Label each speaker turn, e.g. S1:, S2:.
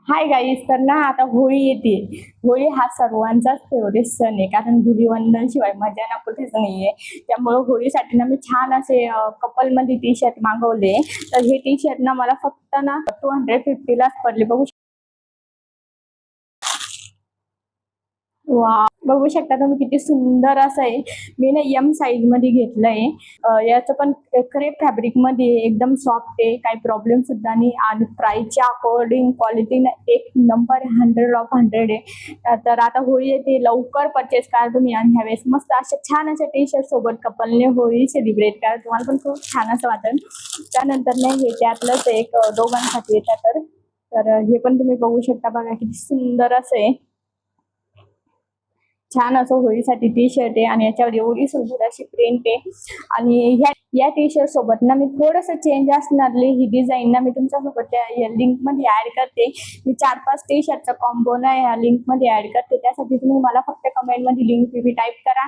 S1: Hi guys, तर ना आता होळी येते. होळी हा सर्वांचाच फेवरेट सण आहे, कारण धुलीवंदन शिवाय मजा ना कुठेच नाहीये. त्यामुळे होळीसाठी ना मी छान असे कपल मध्ये टी शर्ट मागवले. तर हे टी शर्ट ना मला फक्त ना 250 लाच पडले. वा, बघू शकता तुम्ही किती सुंदर असं आहे. मी ना एम साईज मध्ये घेतलंय. याचं पण क्रेप फॅब्रिक मध्ये एकदम सॉफ्ट आहे, काही प्रॉब्लेम सुद्धा नाही आणि प्राइसच्या अकॉर्डिंग क्वालिटी ना एक नंबर 100 आहे. तर आता होळी येते, लवकर परचेस करा तुम्ही आणि ह्यावेळेस मस्त असे छान असे टी शर्ट सोबत कपलने होळी सेलिब्रेट करा, तुम्हाला पण खूप छान असं वाटेल. त्यानंतर नाही हे त्यातलंच एक दोघांसाठी येतात. तर तर हे पण तुम्ही बघू शकता, बघा किती सुंदर असं आहे. छान असं होळीसाठी टी शर्ट आहे आणि याच्यावर एवढी सुंदर अशी प्रिंट आहे. आणि या टी शर्ट सोबत ना मी थोडस चेंज असणारी ही डिझाईन ना मी तुमच्यासोबत त्या लिंक मध्ये ऍड करते. मी 4-5 टी शर्टचा कॉम्बो ना या लिंक मध्ये ऍड करते. त्यासाठी तुम्ही मला फक्त कमेंट मध्ये लिंक टाईप करा